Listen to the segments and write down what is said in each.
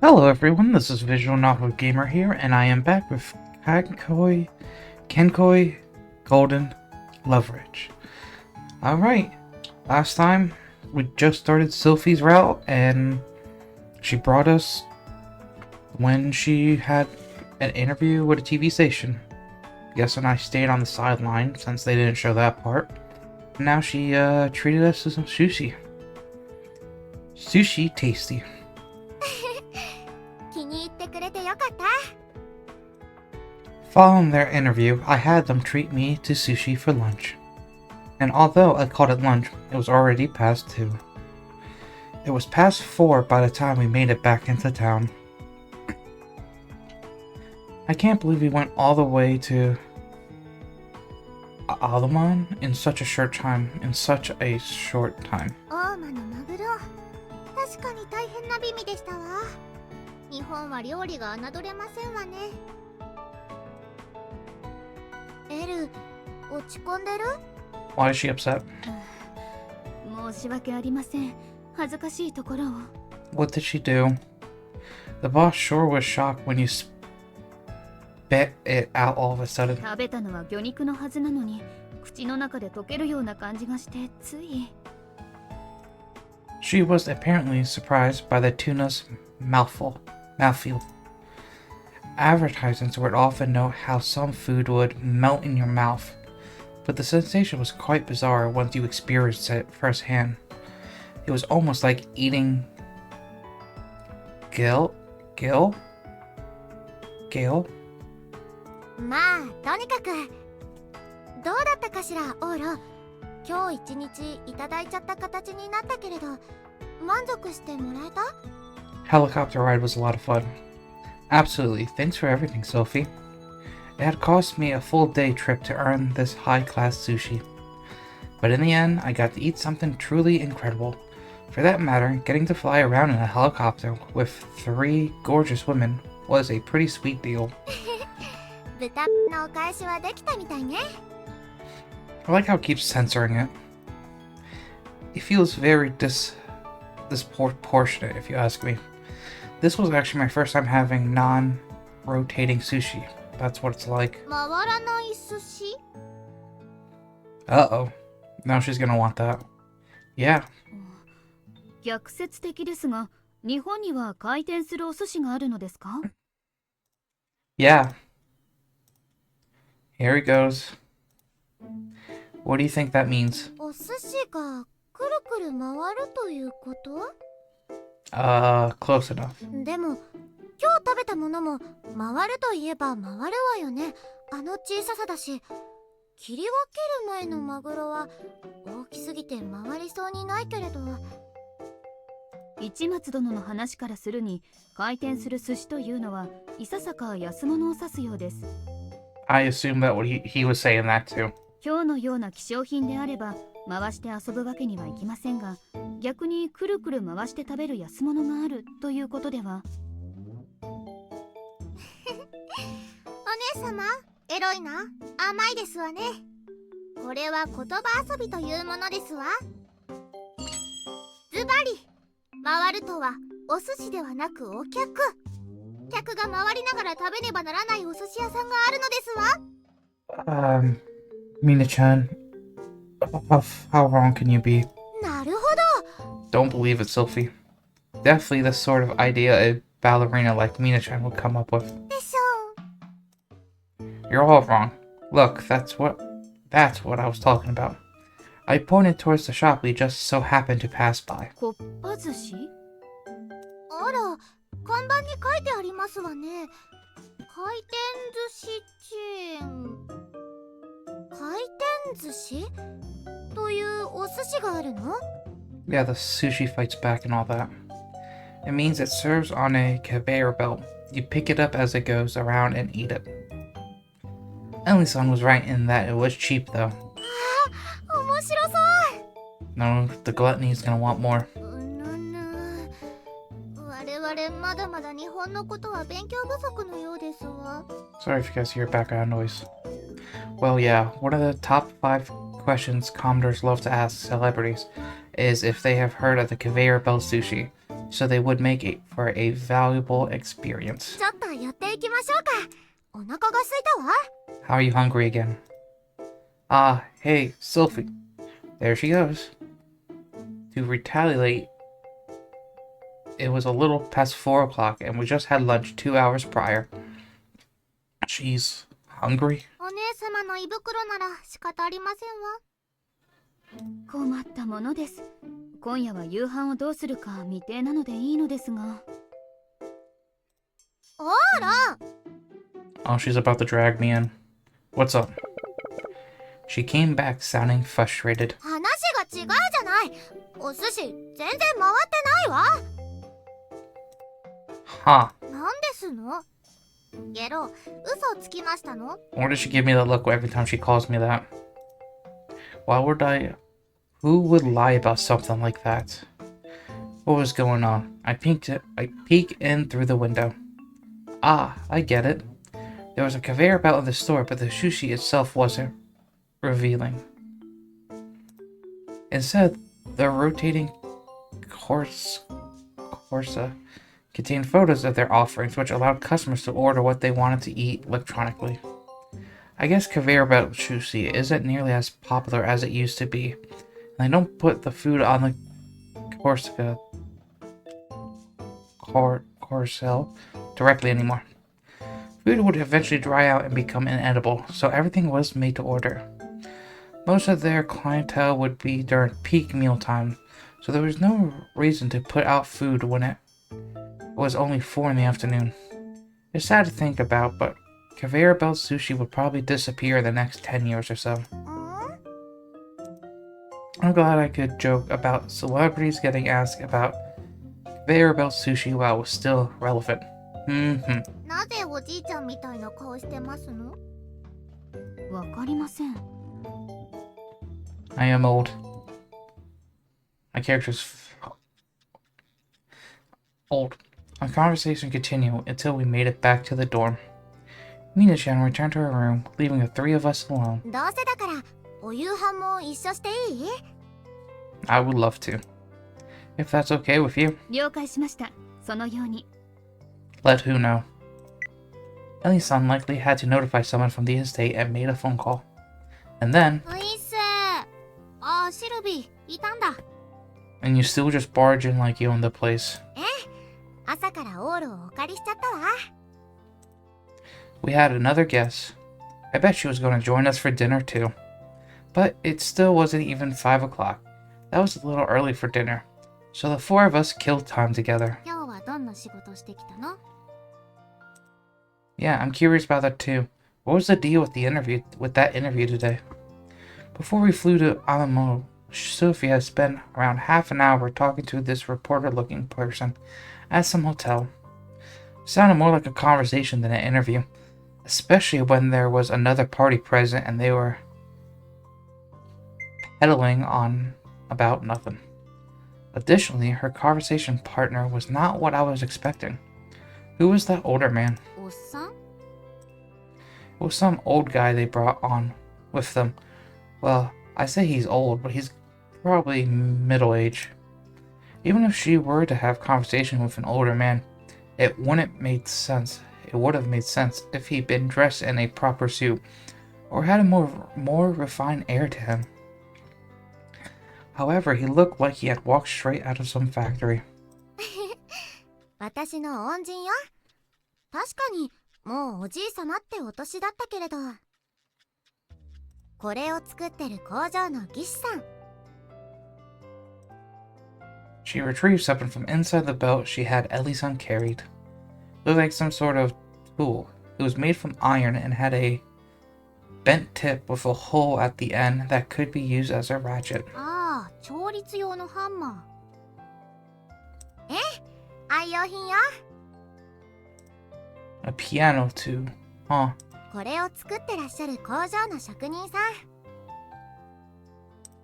Hello everyone, this is Visual Novel Gamer here, and I am back with Kinkoi Golden Leverage. Alright, last time we just started Sylvie's route, and she brought us when she had an interview with a TV station. Yes, and I stayed on the sideline since they didn't show that part. Now she treated us to some sushi. Sushi tasty. Following their interview, I had them treat me to sushi for lunch. And although I called it lunch, it was already past 2. It was past 4 by the time we made it back into town. I can't believe we went all the way to Alderman in such a short time. 大間のマグロ、確かに大変な美味でしたわ。日本は料理が侮れませんわね。エル、落ち込んでる？ Why is she upset? 申し訳ありません。恥ずかしいところを。What did she do? The boss sure was shocked when you spit it out all of a sudden. 食べたのは魚肉のはずなのに、口の中で溶けるような感じがしてつい。She was apparently surprised by the tuna's mouthfeel. Advertisements would often note how some food would melt in your mouth, but the sensation was quite bizarre once you experienced it firsthand. It was almost like eating Gil? まあ、とにかくどうだったかしら、オーロ。今日一日いただいちゃった形になったけれど、満足してもらえた？ Helicopter ride was a lot of fun. Absolutely. Thanks for everything, Sophie. It had cost me a full day trip to earn this high-class sushi. But in the end, I got to eat something truly incredible. For that matter, getting to fly around in a helicopter with 3 gorgeous women was a pretty sweet deal. 豚のお返しはできたみたいね。I like how it keeps censoring it. It feels very disproportionate, if you ask me. This was actually my first time having non-rotating sushi. That's what it's like. 回らない寿司？ Uh-oh. Now she's gonna want that. Yeah. 逆説的ですが、日本には回転するお寿司があるのですか？ Yeah. Here he goes. What do you think that means? お寿司がくるくる回るということ？ Close enough. でも、今日食べたものも回るといえば回るわよね。あの小ささだし、切り分ける前のマグロは大きすぎて回りそうにないけれど。市松殿の話からするに、回転する寿司というのはいささか安物を指すようです。I assume that he was saying that too. 今日のような希少品であれば回して遊ぶわけにはいきませんが、逆にくるくる回して食べる安物があるということでは。お姉様、エロいな。甘いですわね。これは言葉遊びというものですわ。ズバリ、回るとはお寿司ではなくお客が回りながら食べねばならないお寿司屋さんがあるのですわ。Mina-chan, how wrong can you be? なるほど。 Don't believe it, Sylvie. Definitely the sort of idea a ballerina like Mina-chan would come up with. でしょう。 You're all wrong. Look, that's what I was talking about. I pointed towards the shop we just so happened to pass by. こっぱ寿司？あら、看板に書いてありますわね。回転寿司チェーン。回転寿司というお寿司があるの？ Yeah, the sushi fights back and all that. It means it serves on a conveyor belt. You pick it up as it goes around and eat it. Emily-san was right in that it was cheap, though. 面白そう。 No, the gluttony is gonna want more. 我々まだまだ日本のことは勉強不足のようですわ。 Sorry if you guys hear background noise. Well, yeah, one of the top 5 questions Commodores love to ask celebrities is if they have heard of the conveyor belt sushi. so they would make it for a valuable experience. ちょっと寄っていきましょうか。お腹が空いたわ。 How are you hungry again? Ah, hey, Sylvie. There she goes. To retaliate, it was a little past 4 o'clock and we just had lunch 2 hours prior. She's hungry? お姉様の胃袋なら仕方ありませんわ。困ったものです。今夜は夕飯をどうするか未定なのでいいのですが。あら。 Oh, she's about to drag me in. What's up? She came back sounding frustrated. 話が違うじゃない。お寿司全然回ってないわ。 Huh. なんですの？ゲロ、嘘つきましたの？ Or does she give me that look every time she calls me that? Why would I... Who would lie about something like that? What was going on? I peeked in through the window. Ah, I get it. There was a conveyor belt in the store, but the sushi itself wasn't revealing. Instead, the rotating Corsa contained photos of their offerings, which allowed customers to order what they wanted to eat electronically. I guess conveyor belt sushi isn't nearly as popular as it used to be, and they don't put the food on the carousel directly anymore. Food would eventually dry out and become inedible, so everything was made to order. Most of their clientele would be during peak mealtime, so there was no reason to put out food when it was only 4 in the afternoon. It's sad to think about, but conveyor belt sushi would probably disappear in the next 10 years or so. I'm glad I could joke about celebrities getting asked about conveyor belt sushi while it was still relevant. なぜおじいちゃんみたいな顔してますの？わかりません。I am old. My character's old. Our conversation continued until we made it back to the dorm. Mina-chan returned to her room, leaving the 3 of us alone. どうせだからお夕飯も一緒していい？ I would love to. If that's okay with you. 了解しました。そのように。Let who know? Ellie-san likely had to notify someone from the estate and made a phone call. And then... おいっす。あ、シルビー、いたんだ。 And you still just barge in like you own the place. 朝からオールをお借りしちゃったわ。 We had another guest. I bet she was going to join us for dinner too. But it still wasn't even 5 o'clock. That was a little early for dinner. So the 4 of us killed time together. 今日はどんな仕事してきたの？ Yeah, I'm curious about that too. What was the deal with that interview today? Before we flew to Alamo, Sophie had spent around half an hour talking to this reporter-looking person at some hotel. It sounded more like a conversation than an interview, especially when there was another party present and they were peddling on about nothing. Additionally, her conversation partner was not what I was expecting. Who was that older man? おっさん？ It was some old guy they brought on with them. Well, I say he's old, but he's probably middle age. Even if she were to have conversation with an older man, it wouldn't make sense. It would have made sense if he'd been dressed in a proper suit, or had a more refined air to him. However, he looked like he had walked straight out of some factory. 私の恩人よ。確かにもうおじいさまってお年だったけれど、これを作ってる工場の技師さん。 She retrieved something from inside the belt she had Ellie-san carried. It looked like some sort of tool. It was made from iron and had a bent tip with a hole at the end that could be used as a ratchet. ああ、調律用のハンマー。愛用品よ。 A piano too. Huh. これを作ってらっしゃる工場の職人さん。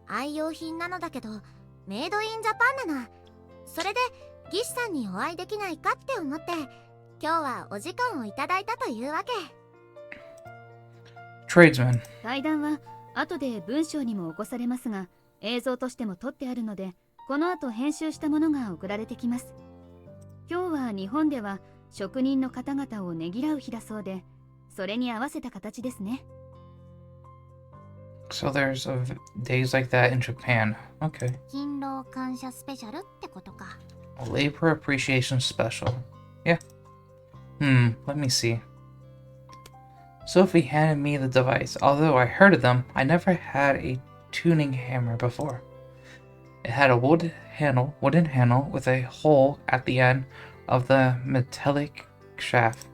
愛用品なのだけど、メイドインジャパンなの。それで技師さんにお会いできないかって思って、今日はお時間をいただいたというわけ。 Tradesman. 対談は後で文章にも起こされますが、映像としても撮ってあるので、この後編集したものが送られてきます。今日は日本では職人の方々をねぎらう日だそうで、それに合わせた形ですね。So there's days like that in Japan. Okay. 勤労感謝スペシャルってことか。A labor appreciation special. Yeah. Let me see. Sophie handed me the device. Although I heard of them, I never had a tuning hammer before. It had a wooden handle with a hole at the end of the metallic shaft.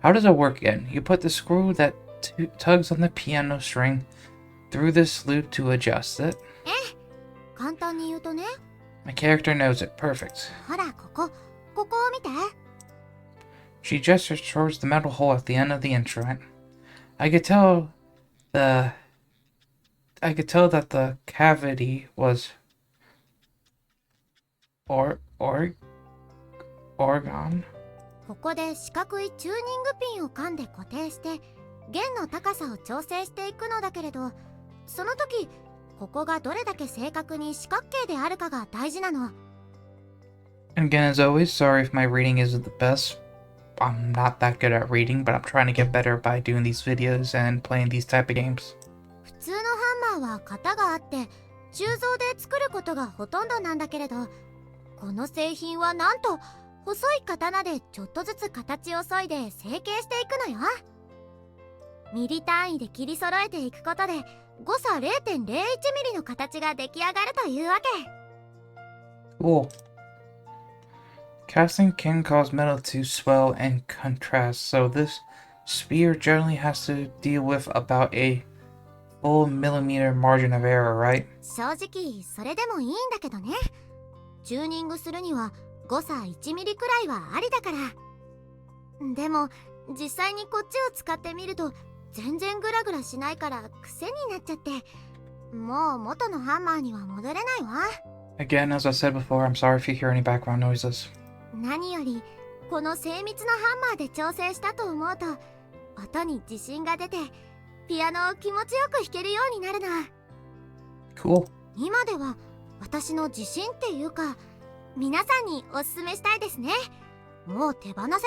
How does it work again? You put the screw that tugs on the piano string through this loop to adjust it. 簡単に言うとね。 My character knows it. Perfect. ほら、ここを見て。 She gestured towards the metal hole at the end of the instrument. I could tell that the cavity was organ. ここで四角いチューニングピンを噛んで固定して弦の高さを調整していくのだけれど、その時ここがどれだけ正確に四角形であるかが大事なの。 Again, as always, sorry if my reading isn't the best. I'm not that good at reading, but I'm trying to get better by doing these videos and playing these type of games. 普通のハンマーは型があって鋳造で作ることがほとんどなんだけれど、この製品はなんと細い刀でちょっとずつ形を削いで成形していくのよ。ミリ単位で切り揃えていくことで誤差 0.01 ミリの形が出来上がるというわけ。 Cool. Casting can cause metal to swell and contrast, so this spear generally has to deal with about a full millimeter margin of error, right? 正直それでもいいんだけどね。チューニングするには誤差1ミリくらいはありだから。でも実際にこっちを使ってみると全然グラグラしないから癖になっちゃって、もう元のハンマーには戻れないわ。 Again, as I said before, I'm sorry if you hear any background noises. 何よりこの精密なハンマーで調整したと思うと音に自信が出てピアノを気持ちよく弾けるようになるな。 Cool. 今では私の自信っていうか皆さんにおすすめしたいですね。もう手放せま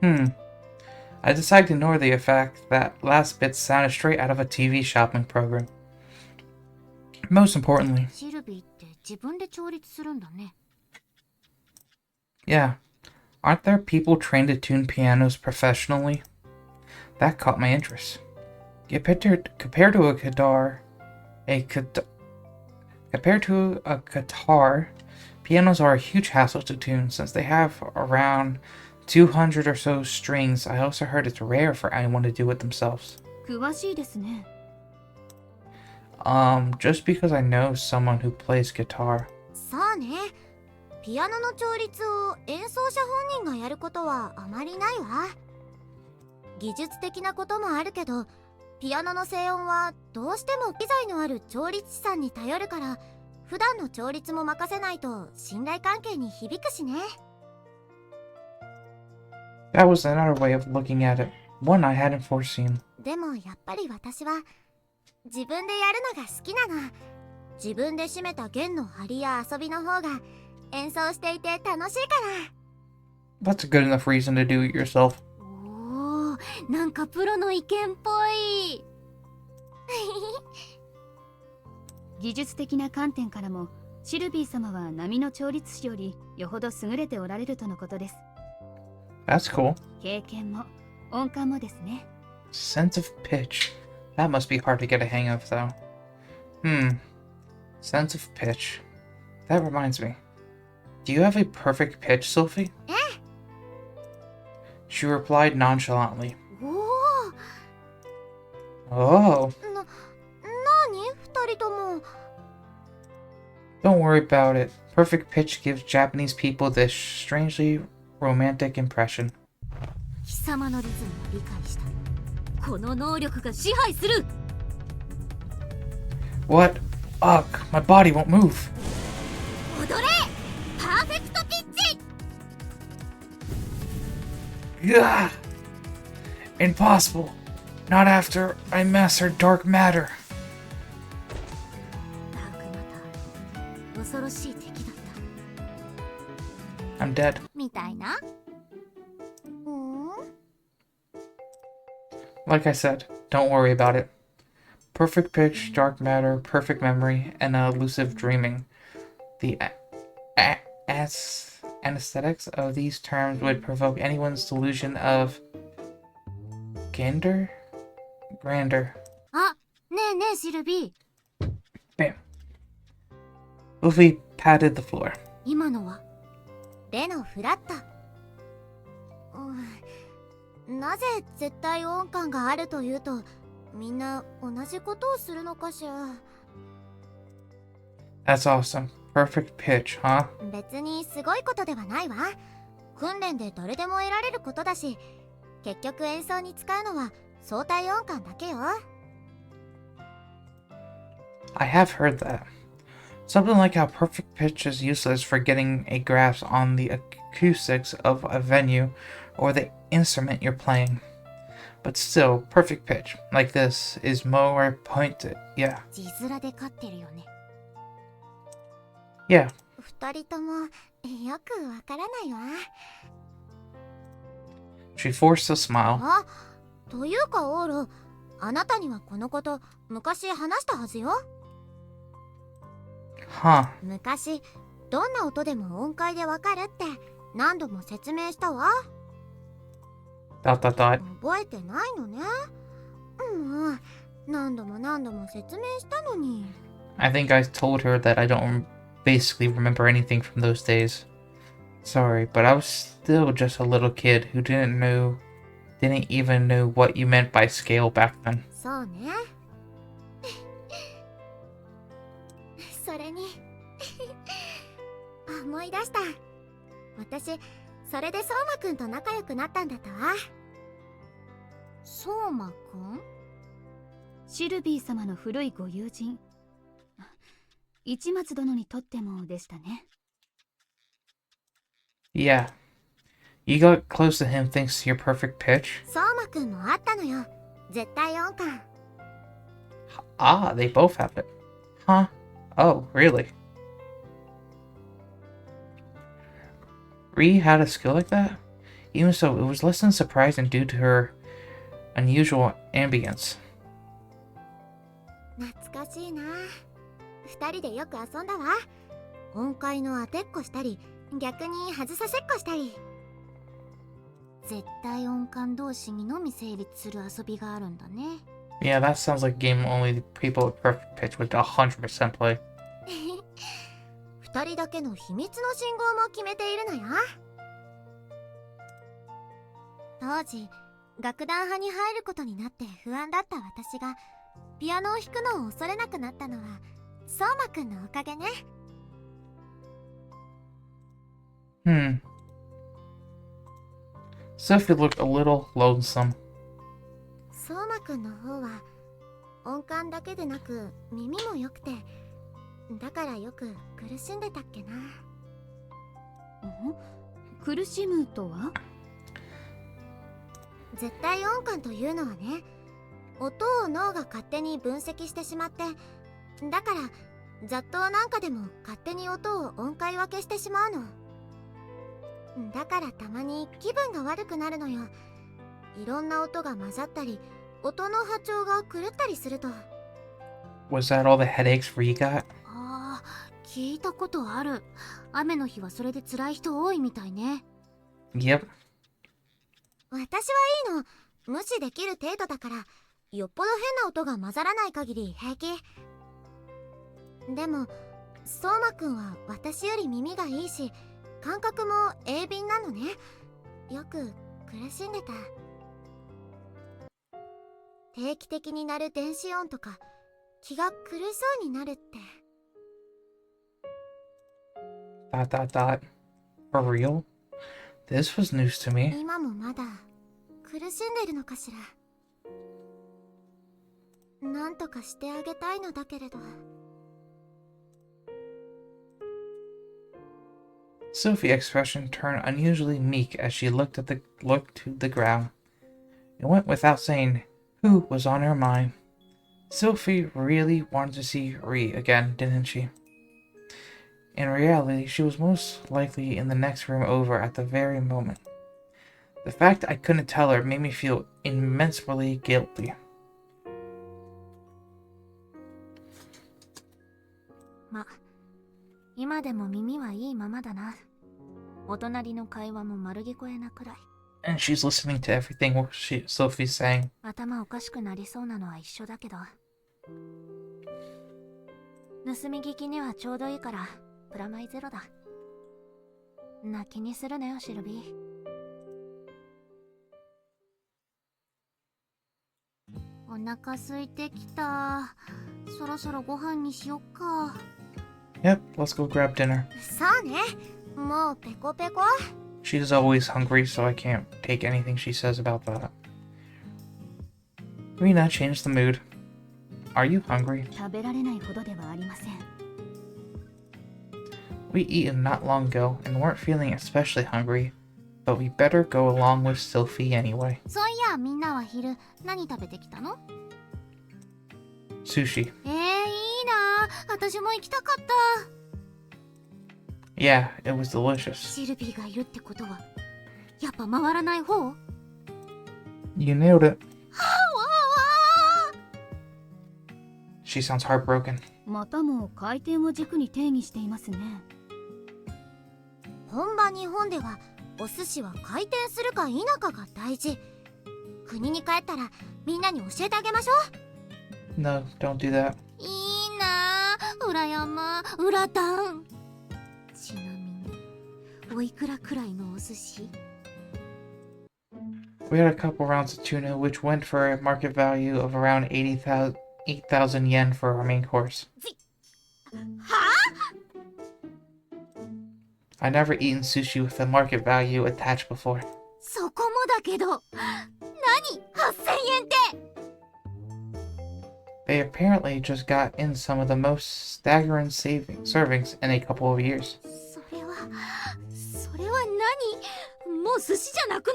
せん。I decided to ignore the fact that last bit sounded straight out of a TV shopping program. Most importantly, シルビーって自分で調律するんだね。 yeah, aren't there people trained to tune pianos professionally? That caught my interest. Compared to a guitar, pianos are a huge hassle to tune since they have around 200 or so strings. I also heard it's rare for anyone to do it themselves. 詳しいですね。Just because I know someone who plays guitar. そうね。ピアノの調律を演奏者本人がやることはあまりないわ。技術的なこともあるけど、ピアノの静音はどうしても機材のある調律師さんに頼るから、普段の調律も任せないと信頼関係に響くしね。 That was another way of looking at it. One I hadn't foreseen. でもやっぱり私は自分でやるのが好きなの。自分で締めた弦の張りや遊びの方が演奏していて楽しいから。 That's a good enough reason to do it yourself. おー、なんかプロの意見っぽい。技術的な観点からもシルビー様は並の調律師よりよほど優れておられるとのことです。 That's cool. 経験も音感もですね。 Sense of pitch. That must be hard to get a hang of, though. Sense of pitch. That reminds me. Do you have a perfect pitch, Sylvie? She replied nonchalantly. お Oh, ー、なに二人とも。 don't worry about it. Perfect pitch gives Japanese people this strangely romantic impression. 貴様のリズムを理解した。この能力が支配する。 What? Ugh, my body won't move. 踊れ！パーフェクトピッチ！ Gah! Impossible. Not after I mastered dark matter. ダークマター、恐ろしい敵だった。I'm dead. みたいな。Like I said, don't worry about it. Perfect pitch, dark matter, perfect memory, and elusive dreaming. The anesthetics of these terms would provoke anyone's delusion of grandeur. あ、ねえねえシルビー。 Bam. Sylvie patted the floor. 今のはレのフラッタ。なぜ絶対音感があるというとみんな同じことをするのかしら。 That's awesome. Perfect pitch, huh? 別にすごいことではないわ。訓練で誰でも得られることだし、結局演奏に使うのは相対音感だけよ。 I have heard that. Something like how perfect pitch is useless for getting a grasp on the acoustics of a venue or the instrument you're playing. But still, perfect pitch, like this, is more pointed. Yeah. 字面で勝ってるよね。 Yeah. 二人ともよくわからないわ。 She forced a smile. あ、というかオーロ、あなたにはこのこと昔話したはずよ。 Huh. 昔どんな音でも音階でわかるって何度も説明したわ。 Dot. 覚えてないのね。もう何度も説明したのに。 I think I told her that I don't basically remember anything from those days. Sorry, but I was still just a little kid who didn't even know what you meant by scale back then. そうね。それに思い出した。私それで相馬くんと仲良くなったんだったわ。相馬くん？シルビー様の古いご友人。市松殿にとってもでしたね。Yeah. You got close to him thanks to your perfect pitch? 相馬くんもあったのよ。絶対音感。 Ah, they both have it. Huh? Oh, really? Ree had a skill like that? Even so, it was less than surprising due to her unusual ambience. 懐かしいな。二人でよく遊んだわ。音階の当てっこしたり、逆に外させっこしたり。絶対音感同士にのみ成立する遊びがあるんだね。 Yeah, that sounds like a game only the people with perfect pitch would 100% play. 二人だけの秘密の信号も決めているのよ。当時楽団派に入ることになって不安だった私がピアノを弾くのを恐れなくなったのは相馬くんのおかげね。 Sylvie looked a little lonesome. 相馬くんの方は音感だけでなく耳も良くて、だからよく苦しんでたっけな。苦しむとは？絶対音感というのはね、音を脳が勝手に分析してしまって、だから雑踏なんかでも勝手に音を音階分けしてしまうの。だからたまに気分が悪くなるのよ。いろんな音が混ざったり、音の波長が狂ったりすると。 Was that all the headaches Ree got? ああ、聞いたことある。雨の日はそれで辛い人多いみたいね。 Yep. 私はいいの。無視できる程度だから、よっぽど変な音が混ざらない限り平気。でも相馬くんは私より耳がいいし、感覚も鋭敏なのね。よく苦しんでた。定期的に鳴る電子音とか気が狂いそうになるって。 For real? This was news to me. 今もまだ苦しんでるのかしら。なんとかしてあげたいのだけれど。 Sylvie's expression turned unusually meek as she looked to the ground. It went without saying who was on her mind. Sylvie really wanted to see Ree again, didn't she? In reality, she was most likely in the next room over at the very moment. The fact I couldn't tell her made me feel immensely guilty. ま、今でも耳はいいままだな。お隣の会話も丸聞こえなくらい。And she's listening to everything Sophie's saying. 頭おかしくなりそうなのは一緒だけど。盗み聞きにはちょうどいいから、プラマイゼロだ。な気にするなよ、シルビー。お腹空いてきた。そろそろご飯にしよっか。Yep, let's go grab dinner. さあね、もうペコペコ。She's always hungry, so I can't take anything she says about that. Rena changed the mood. Are you hungry? 食べられないほどではありません。We eaten not long ago and weren't feeling especially hungry, but we better go along with Sylvie anyway. そういや、みんなは昼何食べてきたの？ Sushi. いいな。私も行きたかった。Yeah, it was delicious. シルビーがいるってことは、やっぱ回らない方？ You nailed it. はわわ。 She sounds heartbroken. またも回転を軸に定義していますね。本場日本ではお寿司は回転するか否かが大事。国に帰ったらみんなに教えてあげましょう。 No, don't do that. いいなあ、裏山裏段。ちなみにおいくらくらいのお寿司？ We had a couple rounds of tuna, which went for a market value of around 8,000 yen for our main course. は I'd never eaten sushi with a market value attached before. そこもだけど、何 ?8,000 円って。 They apparently just got in some of the most staggering servings in a couple of years. それは何？もう寿司じゃなくな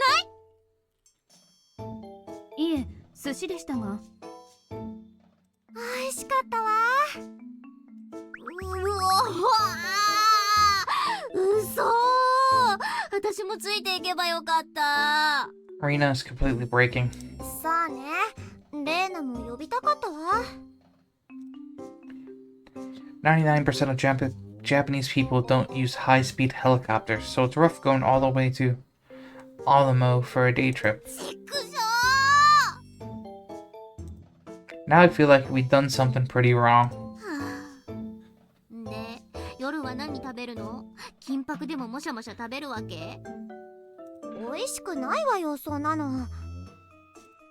い？いえ、寿司でしたが。美味しかったわ。嘘。私もついていけばよかった。 Rena is completely breaking. さあね、レーナも呼びたかったわ。 99% of Japanese people don't use high-speed helicopters, so it's rough going all the way to Alamo for a day trip. ちくしょ Now I feel like we've done something pretty wrong. ー。で、夜は何食べるの？金箔でももしゃもしゃ食べるわけ？美味しくないわよ、そんなの。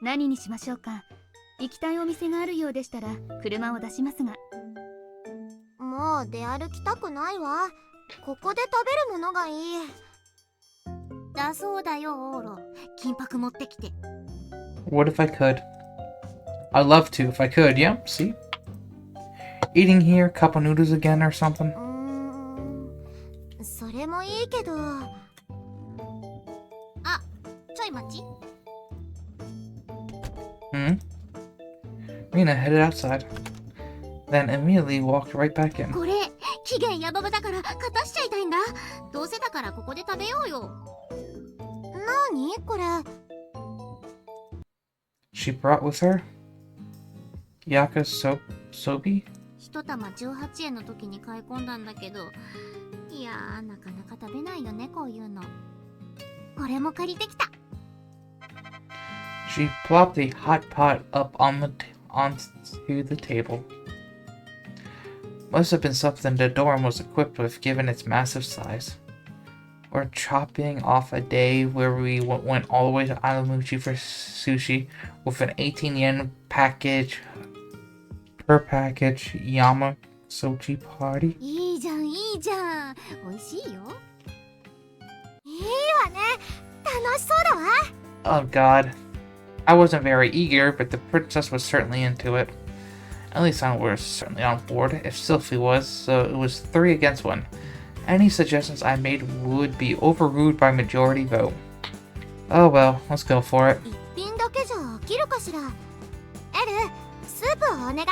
何にしましょうか。行きたいお店があるようでしたら車を出しますが。もう出歩きたくないわ。ここで食べるものがいい。だそうだよ、オーロ。金箔持ってきて。 What if I could? I'd love to if I could, yeah, see? Eating here, cup of noodles again or something? それもいいけど。あ、ちょい待ち。Hmm? Rena headed outside, then immediately walked right back in. これ、期限やばばだから片しちゃいたいんだ。どうせだからここで食べようよ。なにこれ。 She brought with her sobi? 一玉18円の時に買い込んだんだけど、いやー、なかなか食べないよね、こういうの。これも借りてきた。 She plopped a hot pot up onto the table. Must have been something the dorm was equipped with given its massive size. We're chopping off a day where we went all the way to Alamuchi for sushi with an 18 yen package per package Yamasochi party. いいじゃん、いいじゃん。美味しいよ。いいわね。楽しそうだわ。 Oh god. I wasn't very eager, but the princess was certainly into it. At least I was certainly on board, if Sylvie was, so it was 3 against 1. Any suggestions I made would be overruled by majority vote. Oh well, let's go for it. 一品だけじゃ飽きるかしら。エル、スープをお願い。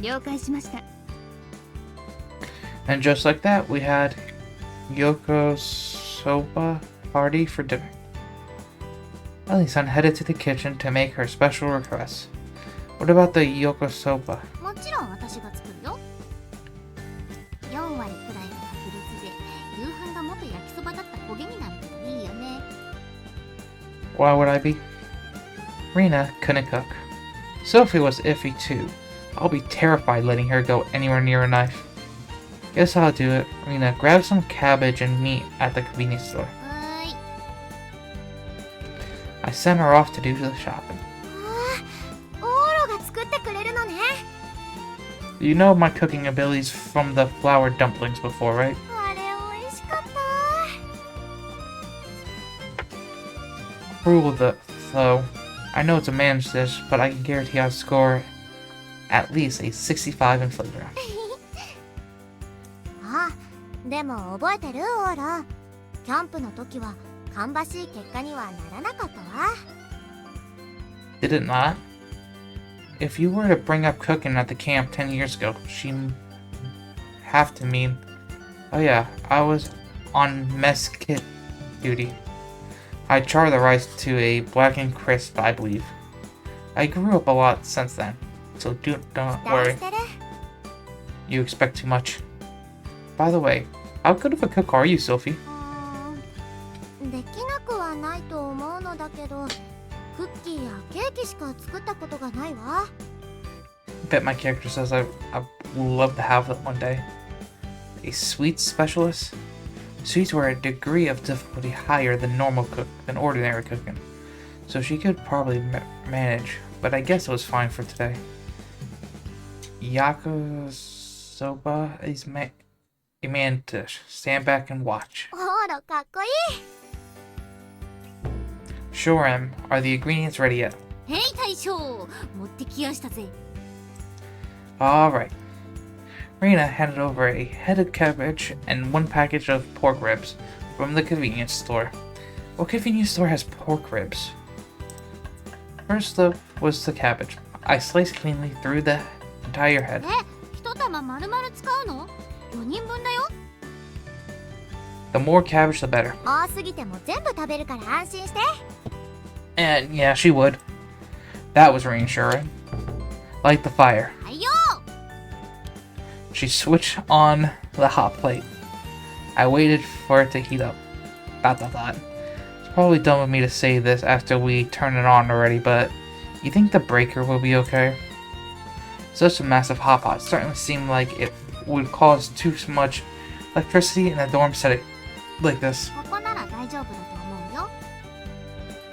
了解しました。And just like that, we had Yokosoba party for dinner. Ellie-san headed to the kitchen to make her special request. What about the Yokosoba? もちろん私が作るよ。4割くらいの確率で夕飯が元焼きそばだった焦げになるといいよね。Why would I be? Rena couldn't cook. Sophie was iffy too. I'll be terrified letting her go anywhere near a knife. Guess I'll do it. Rena, grab some cabbage and meat at the convenience store. はーい。I sent her off to do the shopping. オーロが作ってくれるのね。You know my cooking abilities from the flour dumplings before, right? あれ美味しかった。 Rule though. I know it's a man's dish, but I can guarantee I'll score at least a 65 in flavor. あ、でも覚えてるオーロ。キャンプの時は芳しい結果にはならなかったわ。Did it not? If you were to bring up cooking at the camp 10 years ago, she'd have to mean... Oh yeah, I was on mess kit duty. I char the rice to a blackened crisp, I believe. I grew up a lot since then, so don't 期待 worry. してる。You expect too much. By the way, how good of a cook are you, Sylvie? できなくはないと思うのだけど、クッキーやケーキしか作ったことがないわ。I bet my character says I'd love to have that one day. A sweets specialist? Sweets were a degree of difficulty higher than ordinary cooking, so she could probably manage, but I guess it was fine for today. Yakisoba is a man dish. Stand back and watch. オーロかっこいい。 Sure am. Are the ingredients ready yet? へい大将、持ってきやしたぜ。 Alright. Rena handed over a head of cabbage and one package of pork ribs from the convenience store. What convenience store has pork ribs? First up was the cabbage. I sliced cleanly through the entire head. 一玉丸々使うの ?4 人分だよ。 The more cabbage, the better. 多すぎても全部食べるから安心して。 And yeah, she would. That was reassuring. Light the fire. はいよ。 She switched on the hot plate. I waited for it to heat up. ... It's probably dumb of me to say this after we turn it on already, but you think the breaker will be okay? Such a massive hot pot certainly seemed like it would cause too much electricity in a dorm setting like this. ここなら大丈夫だと思うよ。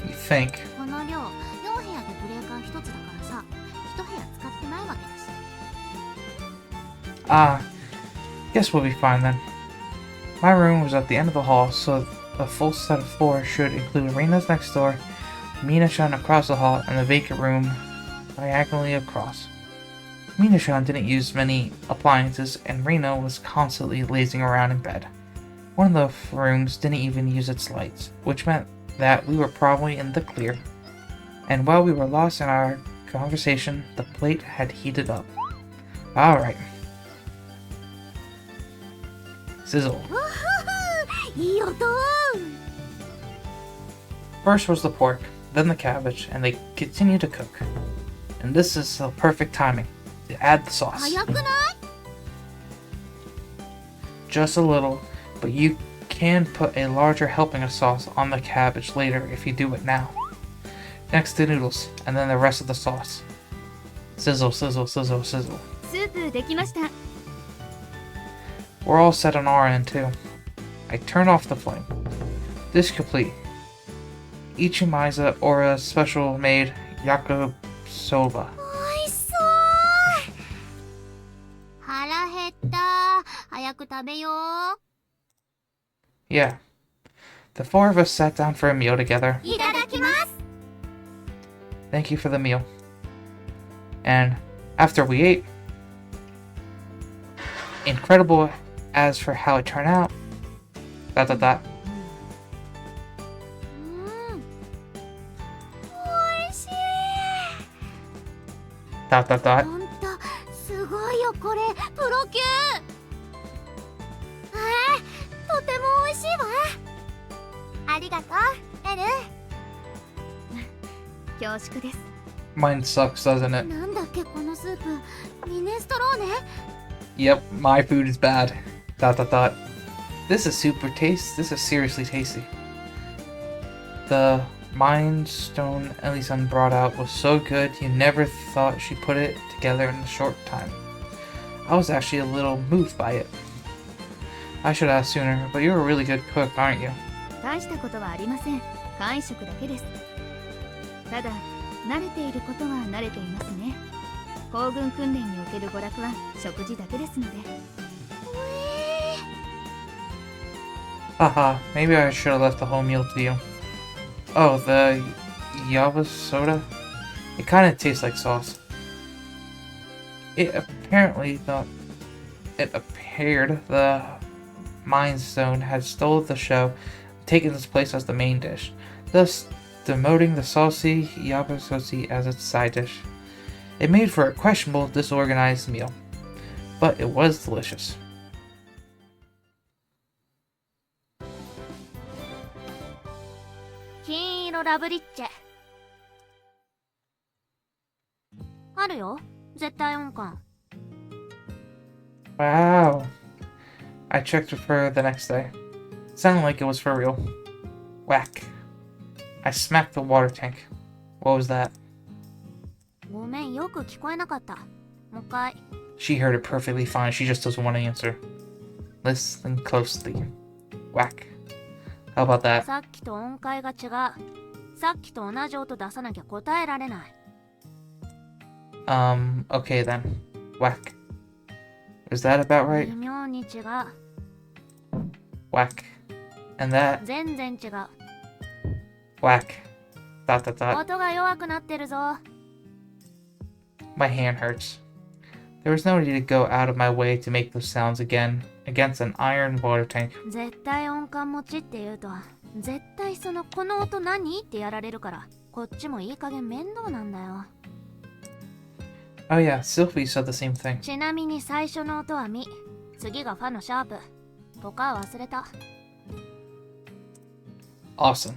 You think? この量、4部屋でブレーカー1つだからさ、1部屋使ってないわけだし。 Guess we'll be fine then. My room was at the end of the hall, so the full set of floors should include Rena's next door, Mina-chan across the hall, and the vacant room diagonally across. Mina-chan didn't use many appliances, and Rena was constantly lazing around in bed. One of the rooms didn't even use its lights, which meant that we were probably in the clear. And while we were lost in our conversation, the plate had heated up. Alright. Sizzle. いい音。 First was the pork, then the cabbage, and they continued to cook. And this is the perfect timing to add the sauce. 早くない？ Just a little, but you can put a larger helping of sauce on the cabbage later if you do it now. Next the noodles, and then the rest of the sauce. Sizzle, sizzle, sizzle, sizzle. スープできました。 We're all set on our end too. I turn off the flame. This complete. Ichimiza or a special made yakisoba. おいしそう。腹減った。早く食べよう。 Yeah. The four of us sat down for a meal together. いただきます。 Thank you for the meal. And after we ate, incredible as for how it turned out. ... うん。おいしい。 ほんと、すごいよこれ。プロ級。恐縮です。 Mine sucks, doesn't it? なんだっけこのスープ、ミネストローネ。 Yep, my food is bad. Dot dot dot. This is super tasty. This is seriously tasty. The Mind Stone Elison brought out was so good you never thought she put it together in a short time. I was actually a little moved by it. I should have asked sooner, but you're a really good cook, aren't you? 大したことはありません。感触だけです。ただ慣れていることは慣れていますね。行軍訓練における娯楽は食事だけですので。Haha, maybe I should have left the whole meal to you. Oh, the Yaba soda? It kind of tastes like sauce. It appeared the Mind Stone had stole the show, taken its place as the main dish, thus demoting the saucy yabasosi as its side dish. It made for a questionable, disorganized meal, but it was delicious. 金色ラブリッチェあるよ、絶対音感。 Wow. I checked with her the next day. Sounded like it was for real. Whack. I smacked the water tank. What was that? ごめん、よく聞こえなかった。もう一回。 She heard it perfectly fine. She just doesn't want to answer. Listen closely. Whack. How about that? さっきと音階が違う。さっきと同じ音出さなきゃ答えられない。 Okay then. Whack. Is that about right? 微妙に違う。 Whack. And that? 全然違う。 Whack. Dot dot dot. 音が弱くなってるぞ。 My hand hurts. There was no need to go out of my way to make those sounds again against an iron water tank. 絶対音感持ちって言うと、絶対この音何ってやられるから、こっちもいい加減面倒なんだよ。 Oh yeah, Sylvie said the same thing. ちなみに最初の音はミ、次がファのシャープ。他は忘れた。 Awesome.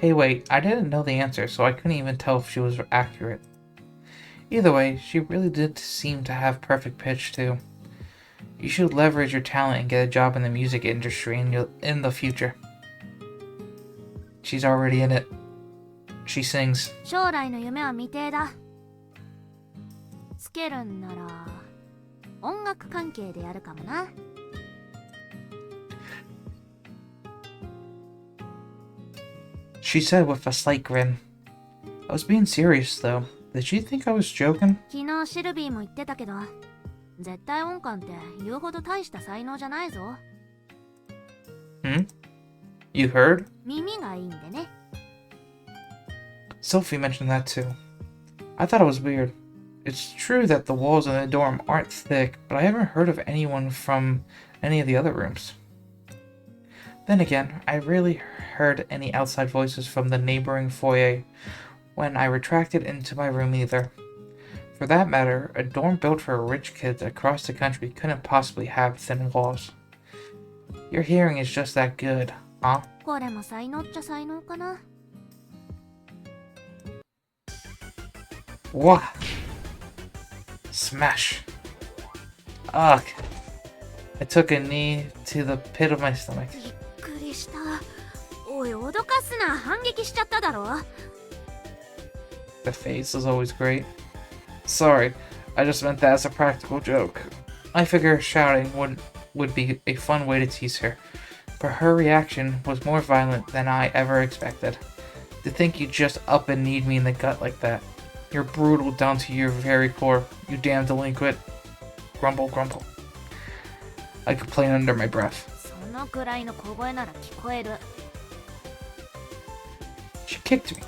Hey wait, I didn't know the answer, so I couldn't even tell if she was accurate. Either way, she really did seem to have perfect pitch too. You should leverage your talent and get a job in the music industry in the future. She's already in it. She sings. 将来の夢は未定だ。つけるんなら音楽関係でやるかもな。 She said with a slight grin. I was being serious though. Did she think I was joking? 昨日シルビーも言ってたけど、絶対音感って言うほど大した才能じゃないぞ。 Hmm? You heard? 耳がいいんでね。 Sophie mentioned that too. I thought it was weird. It's true that the walls in the dorm aren't thick, but I haven't heard of anyone from any of the other rooms. Then again, I rarely heard any outside voices from the neighboring foyer when I retracted into my room either. For that matter, a dorm built for rich kids across the country couldn't possibly have thin walls. Your hearing is just that good, huh? これも才能っちゃ才能かな。 What? Smash. Ugh. I took a knee to the pit of my stomach. びっくりした。おい、脅かすな。反撃しちゃっただろ。 The face is always great. Sorry, I just meant that as a practical joke. I figure shouting would be a fun way to tease her, but her reaction was more violent than I ever expected. To think you just up and kneed me in the gut like that. You're brutal down to your very core, you damn delinquent. Grumble, grumble. I complained under my breath. そのくらいの小声なら聞こえる。 She kicked me.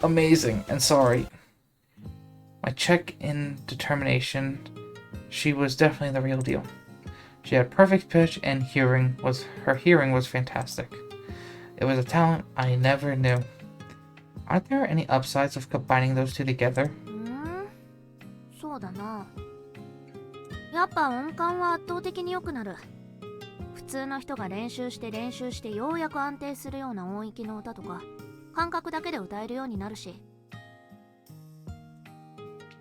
Amazing and sorry. My check-in determination, she was definitely the real deal. She had perfect pitch and her hearing was fantastic. It was a talent I never knew. Aren't there any upsides of combining those two together? そうだな。やっぱ音感は圧倒的に良くなる。普通の人が練習してようやく安定するような音域の歌とか、感覚だけで歌えるようになるし、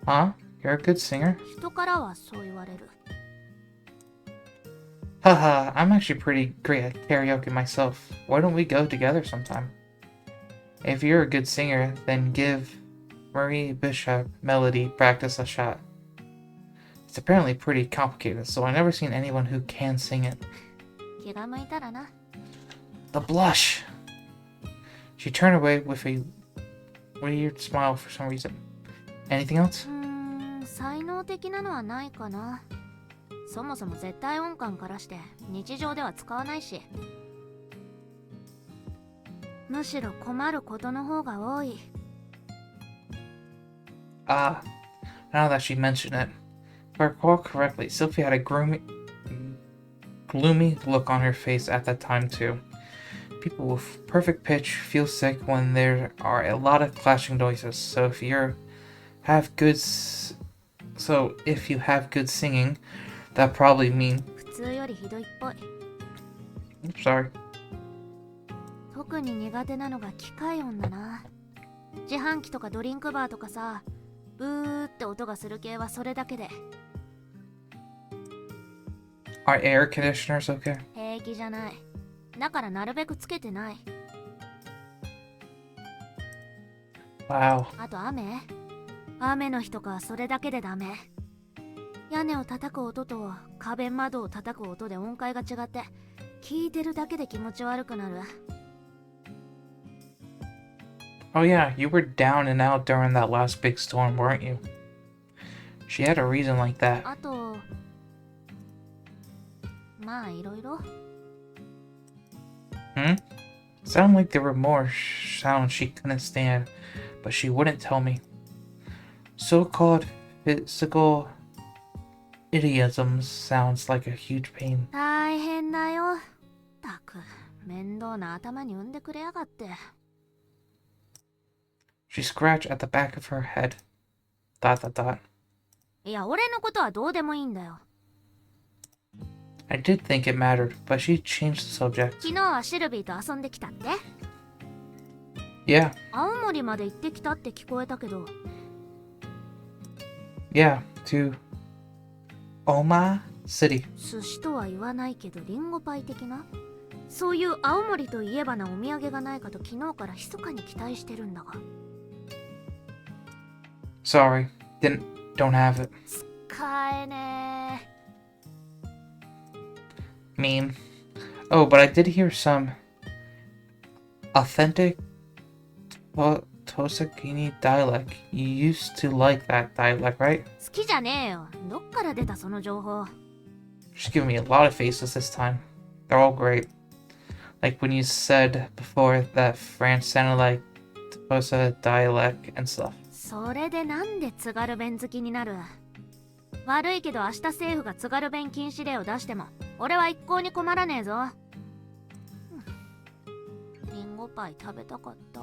Huh? You're a good singer? 人からはそう言われる。 Haha, I'm actually pretty great at karaoke myself. Why don't we go together sometime? If you're a good singer, then give Marie Bishop Melody practice a shot. It's apparently pretty complicated, so I've never seen anyone who can sing it. 気が向いたらな。 The blush! She turned away with a weird smile for some reason. Anything else? 才能的なのはないかな。そもそも絶対音感からして日常では使わないし。むしろ困ることの方が多い。 Ah, now that she mentioned it. If I recall correctly, Sylvie had a gloomy look on her face at that time too. People with perfect pitch feel sick when there are a lot of clashing noises, so if you have good singing, that probably mean... 普通よりひどいっぽい。 Oops, sorry. 特に苦手なのが機械音だな。自販機とかドリンクバーとかさ、ブーって音がする系はそれだけで。 Are air conditioners okay? 平気じゃない。だからなるべくつけてない。 Wow. あと雨の日とかそれだけでダメ。屋根を叩く音と壁窓を叩く音で音階が違って、聞いてるだけで気持ち悪くなる。 Oh yeah, you were down and out during that last big storm, weren't you? She had a reason like that. あとまあいろいろ。 Sounded like there were more sounds she couldn't stand, but she wouldn't tell me. So-called physical idioms sounds like a huge pain. 大変だよ。たく面倒な頭に産んでくれやがって。 She scratched at the back of her head. ... いや俺のことはどうでもいいんだよ。 I did think it mattered, but she changed the subject. 昨日はシルビーと遊んできたって？ Yeah, 青森まで行ってきたって聞こえたけど。 yeah, to Oma City. 寿司とは言わないけどリンゴパイ的な、そういう青森といえばなお土産がないかと昨日から密かに期待してるんだが。 Sorry, don't have it. 使えねー。 Mean. Oh, but I did hear some authentic Tosakini dialect. You used to like that dialect, right? 好きじゃねえよ。どっから出たその情報。 She's giving me a lot of faces this time. They're all great. Like when you said before that French sounded like Tosa dialect and stuff. それでなんで津軽弁好きになる？悪いけど明日政府が津軽弁禁止令を出しても俺は一向に困らねえぞ。リンゴパイ食べたかった。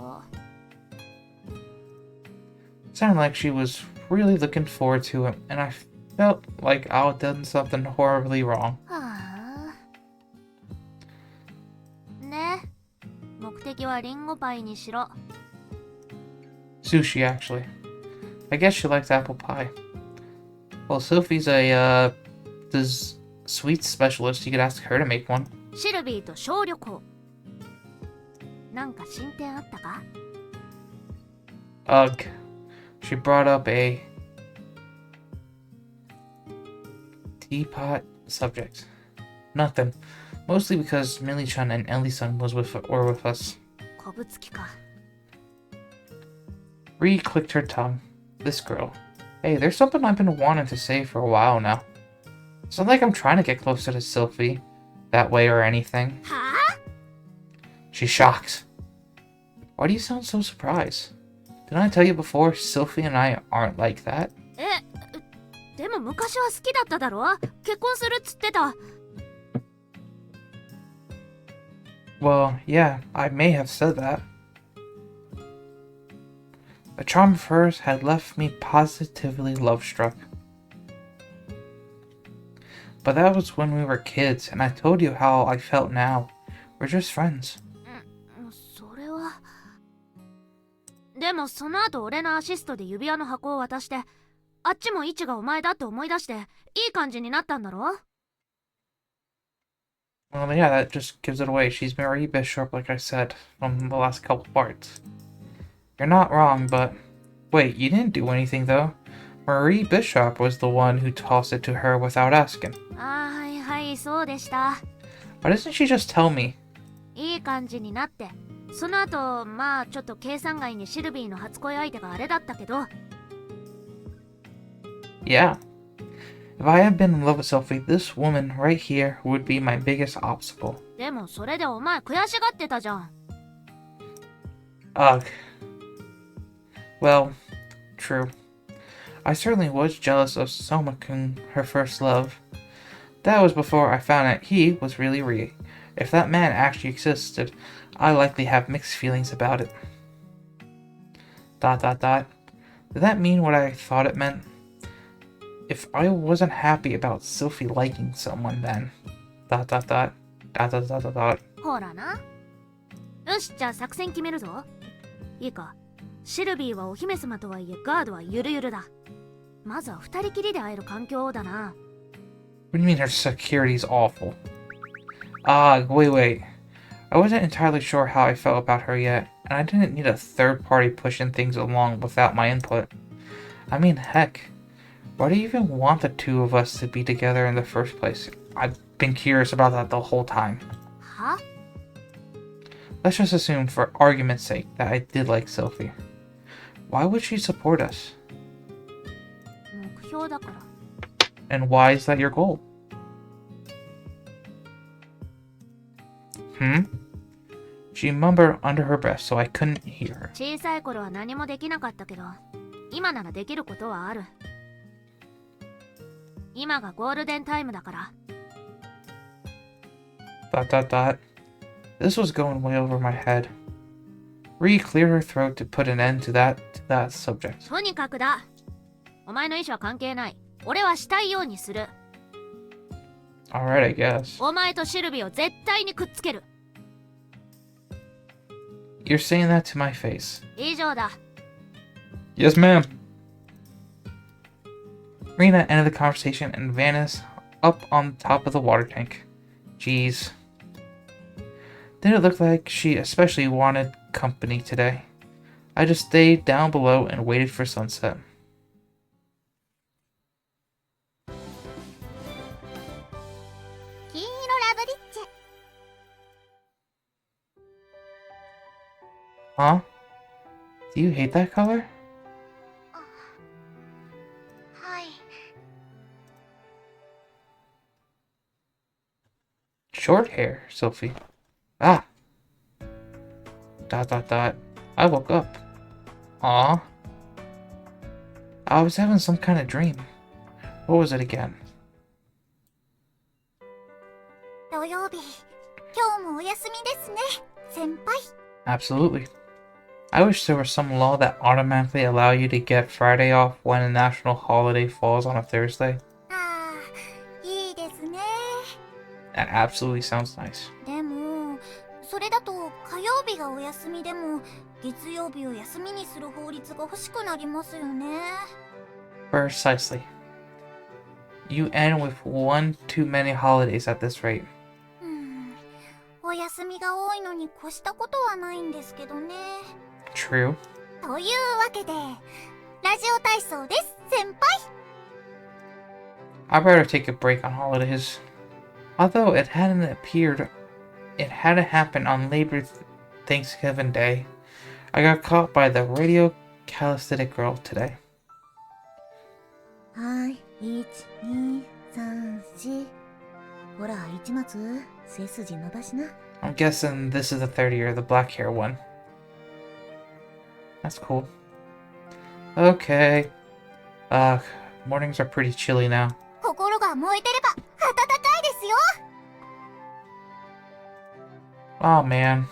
Sounded like she was really looking forward to it, and I felt like I had done something horribly wrong. はあ。ね、目的はリンゴパイにしろ。 Sushi, actually. I guess she likes apple pie. Well, Sophie's a sweet specialist. You could ask her to make one. シルビーと小旅行。なんか進展あったか？ Ugh. She brought up a teapot subject. Nothing. Mostly because Millie-chan and Ellie-san were with us. こぶつきか。 Ree clicked her tongue. This girl. Hey, there's something I've been wanting to say for a while now. It's not like I'm trying to get closer to Sylvie that way or anything. はあ？ She's shocked. Why do you sound so surprised? Didn't I tell you before, Sylvie and I aren't like that? でも昔は好きだっただろ？結婚するっつってた。 Well, yeah, I may have said that. A charm of hers had left me positively love-struck. But that was when we were kids, and I told you how I felt now. We're just friends. それは。でもその後俺のアシストで指輪の箱を渡して、あっちも位置がお前だって思い出していい感じになったんだろ？ Well, yeah, that just gives it away. She's Marie Bishop, like I said, from the last couple parts. You're not wrong, but... Wait, you didn't do anything, though. Marie Bishop was the one who tossed it to her without asking. ああ、はいはい、そうでした。 Why doesn't she just tell me? いい感じになって。その後、まあちょっと計算外にシルビーの初恋相手があれだったけど。 Yeah. If I had been in love with Sylvie, this woman right here would be my biggest obstacle. でもそれでお前悔しがってたじゃん。 Ugh. Well, true. I certainly was jealous of Soma-kun, her first love. That was before I found out he was really Rie. If that man actually existed, I likely have mixed feelings about it. ... Did that mean what I thought it meant? If I wasn't happy about Sylvie liking someone then... ... ほらな。よし、じゃあ作戦決めるぞ。いいか。シルビーはお姫様とはいえガードはゆるゆるだ。まずは二人きりで会える環境だな。 What do you mean her security's awful? Wait. I wasn't entirely sure how I felt about her yet, and I didn't need a third party pushing things along without my input. I mean, heck, why do you even want the two of us to be together in the first place? I've been curious about that the whole time. は？ Let's just assume, for argument's sake, that I did like Sylvie. Why would she support us? 目標だから。 And why is that your goal? She mumbled under her breath, so I couldn't hear her. 小さい頃は何もできなかったけど、今ならできることはある。今がゴールデンタイムだから。 This was going way over my head. Ree cleared her throat to put an end to that subject. とにかくだ。お前の意思は関係ない。俺はしたいようにする。 Alright, I guess. お前とシルビーを絶対にくっつける。 You're saying that to my face. 以上だ。 Yes, ma'am. Rena ended the conversation and vanished up on top of the water tank. Jeez. Didn't look like she especially wanted company today. I just stayed down below and waited for sunset. 金色ラブリッチ。 Huh? Do you hate that color? はい。 Short hair, Sylvie. Ah. ... I woke up. Aw. I was having some kind of dream. What was it again? 土曜日、今日もお休みですね、先輩。 Absolutely. I wish there was some law that automatically allow you to get Friday off when a national holiday falls on a Thursday. ああ、いいですね。 That absolutely sounds nice. でも、それだと火曜日がお休みでも月曜日を休みにする法律が欲しくなりますよね。 Precisely. You end with one too many holidays at this rate. お休みが多いのに越したことはないんですけどね。 True. というわけで、ラジオ体操です、先輩。 I'd rather take a break on holidays. Although it hadn't happened on Thanksgiving Day. I got caught by the radio calisthenic girl today. はい、1、2、3、4。ほら、市松、背筋伸ばしな。 I'm guessing this is the third year, the black hair one. That's cool. Okay. Mornings are pretty chilly now. 心が燃えてれば暖かいですよ。 Oh man.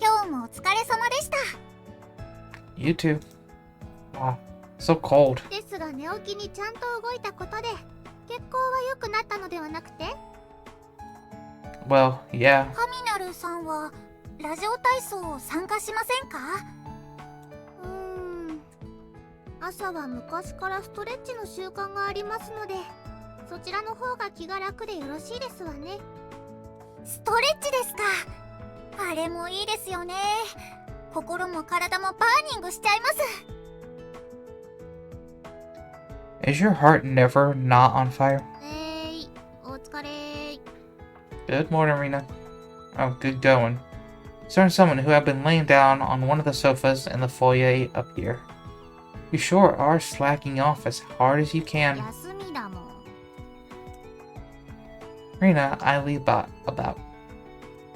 今日もお疲れ様でした。 You too. Wow. So cold. ですが寝起きにちゃんと動いたことで血行は良くなったのではなくて、 Well, yeah. ハミナルさんはラジオ体操を参加しませんか？朝は昔からストレッチの習慣がありますので、そちらの方が気が楽でよろしいですわね。ストレッチですか。あれもいいですよね。心も体もバーニングしちゃいます。 Is your heart never not on fire? お疲れ。 Good morning, Rena. Oh, good going. Certain someone who had been laying down on one of the sofas in the foyer up here. You sure are slacking off as hard as you can. 休みだもん。 Rena, I leave about.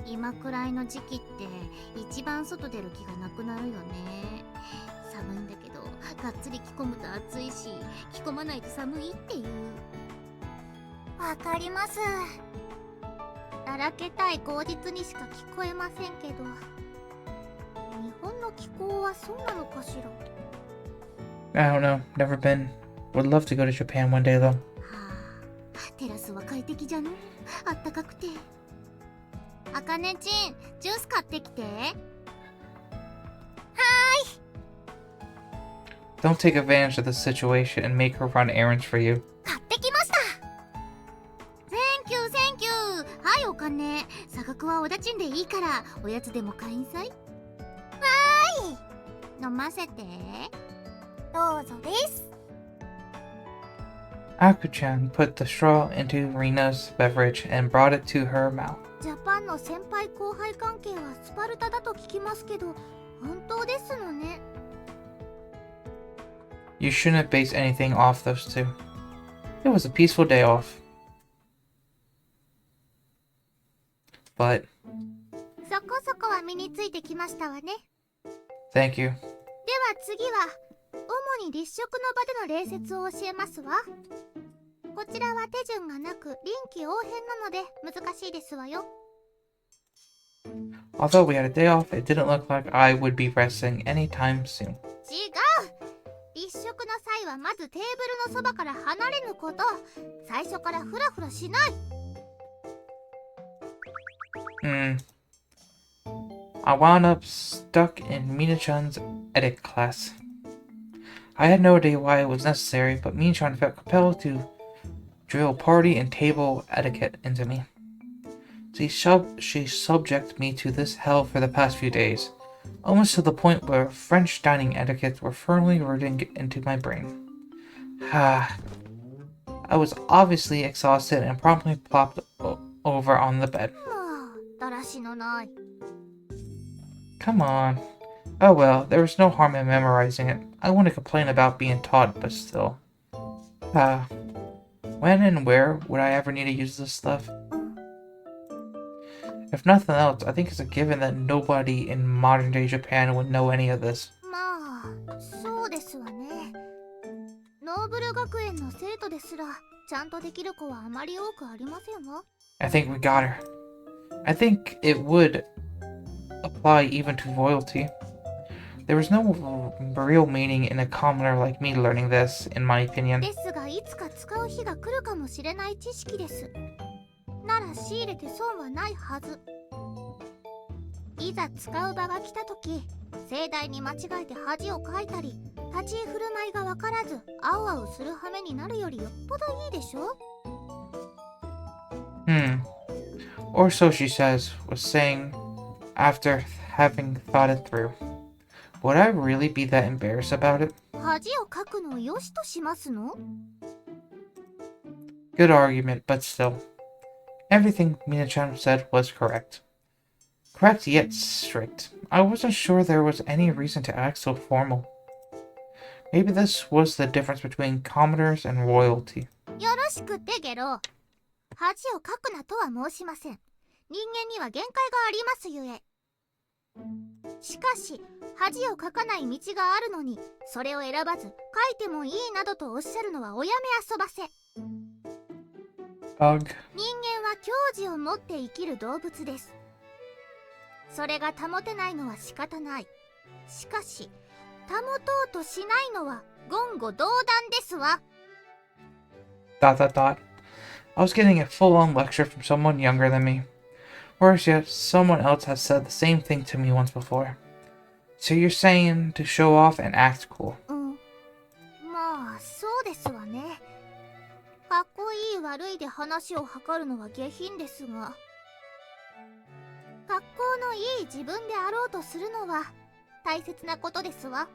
今くらいの時期って一番外出る気がなくなるよね。寒いんだけどがっつり着込むと暑いし、着込まないと寒いっていう。わかります。だらけたい口実にしか聞こえませんけど、日本の気候はそうなのかしら。 I don't know. Never been. Would love to go to Japan one day, though. はあ、テラスは快適じゃの。あったかくて。あかねちん、ジュース買ってきて。 Don't take advantage of the situation and make her run errands for you. 買ってきました。 Thank you, thank you。 はい、お金。差額はおだちんでいいからおやつでも買いんさい。はーい、飲ませて。どうぞです。 Aku-chan put the straw into Rena's beverage and brought it to her mouth. ジャパンの先輩後輩関係はスパルタだと聞きますけど、本当ですのね。 You shouldn't base anything off those two. It was a peaceful day off. But, そこそこは身についてきましたわね。 thank you. では次は主に立食の場での礼節を教えますわ。こちらは手順がなく臨機応変なので難しいですわよ。 Although we had a day off, it didn't look like I would be resting anytime soon. 違う。立食の際はまずテーブルのそばから離れぬこと。最初からフラフラしない。 I wound up stuck in Mina-chan's etiquette class. I had no idea why it was necessary, but Mina-chan felt compelled to drill party and table etiquette into me. She subjected me to this hell for the past few days, almost to the point where French dining etiquettes were firmly rooted into my brain. I was obviously exhausted and promptly plopped over on the bed. もうだらしのない。 Come on. Oh well, there was no harm in memorizing it. I wouldn't complain about being taught, but still. When and where would I ever need to use this stuff? If nothing else, I think it's a given that nobody in modern day Japan would know any of this. まあそうですわね。ノーブル学園の生徒ですらちゃんとできる子はあまり多くありませんわ。 I think we got her. I think it would apply even to royalty. There was no real meaning in a commoner like me learning this, in my opinion. ですがいつか使う日が来るかもしれない知識です。なら仕入れて損はないはず。いざ使う場が来た時、盛大に間違えて恥をかいたり、立ち居振る舞いが分からずあうあうする羽目になるよりよっぽどいいでしょ。 Or so she says, was saying after having thought it through. Would I really be that embarrassed about it? 恥をかくのを良しとしますの？ Good argument, but still. Everything Mina-chan said was correct. Correct yet strict. I wasn't sure there was any reason to act so formal. Maybe this was the difference between commoners and royalty. よろしくてゲロ。恥をかくなとは申しません。人間には限界がありますゆえ。しかし恥をかかない道があるのに、それを選ばず書いてもいいなどとおっしゃるのはおやめあそばせ。 Ugh. 人間は矜持を持って生きる動物です。それが保てないのは仕方ない。しかし保とうとしないのは言語道断ですわ。 I was getting a full-on lecture from someone younger than me. Worse yet, someone else has said the same thing to me once before. So you're saying to show off and act cool. のいい悪いで話を図るのは下品ですが、格好のいい自分であろうとするのは大切なことですわ。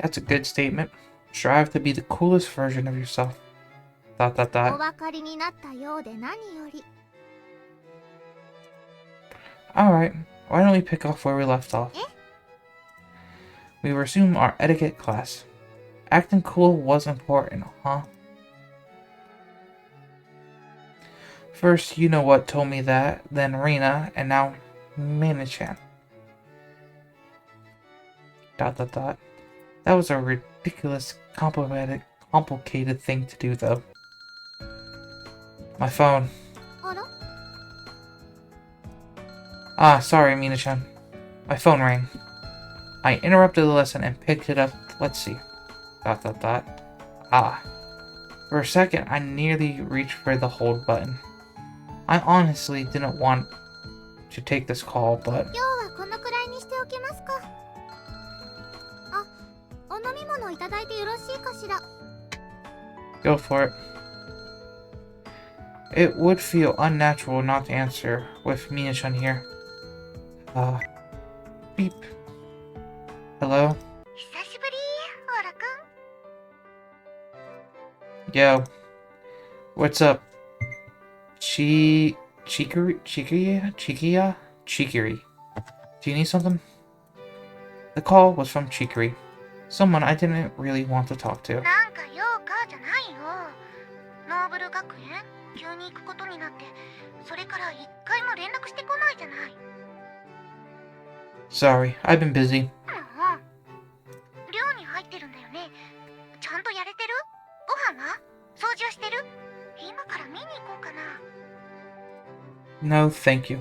That's a good statement. Strive to be the coolest version of yourself. Dot dot お dot. 分かりになったようで何より。 Alright, why don't we pick off where we left off? We resume our etiquette class. Acting cool was important, huh? First, you know what told me that, then Rena, and now Mina-chan. Dot dot dot. That was a ridiculous, complicated thing to do, though. My phone. あら、 Ah, sorry, Mina-chan. My phone rang. I interrupted the lesson and picked it up. Let's see. Dot dot dot. Ah. For a second, I nearly reached for the hold button. I honestly didn't want to take this call, but 今日はこのくらいにしておきますか。あ、お飲み物いただいてよろしいかしら。 go for it. It would feel unnatural not to answer with Mina-chan here. Beep. Hello? 久しぶり、オラくん。 Yo. What's up? Chikiri? Do you need something? The call was from Chikiri. Someone I didn't really want to talk to. なんかようかじゃないよ。ノーブル学園急に行くことになって、それから一回も連絡してこないじゃない。 Sorry, I've been busy. 寮に入ってるんだよね。ちゃんとやれてる？ご飯は？掃除はしてる？今から見に行こうかな。 No, thank you.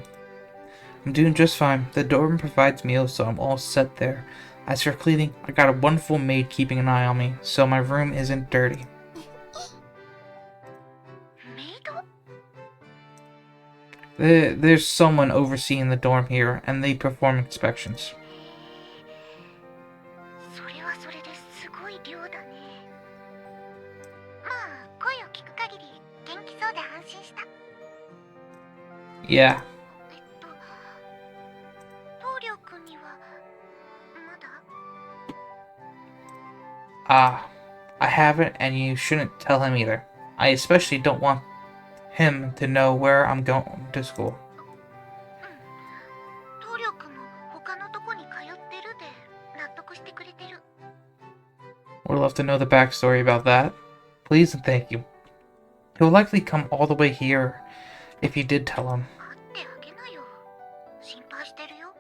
I'm doing just fine. The dorm provides meals, so I'm all set there. As for cleaning, I got a wonderful maid keeping an eye on me, so my room isn't dirty. メイド？ There's someone overseeing the dorm here, and they perform inspections. それはそれですごい量だね。まあ、声を聞く限り元気そうで安心した。 Yeah. 棟梁くんにはまだ？ I haven't, and you shouldn't tell him either. I especially don't want him to know where I'm going to school. 棟梁くんも他のとこに通ってるで納得してくれてる。 Would love to know the backstory about that. Please and thank you. He'll likely come all the way here if you did tell him. 会ってあげなよ。心配してるよ。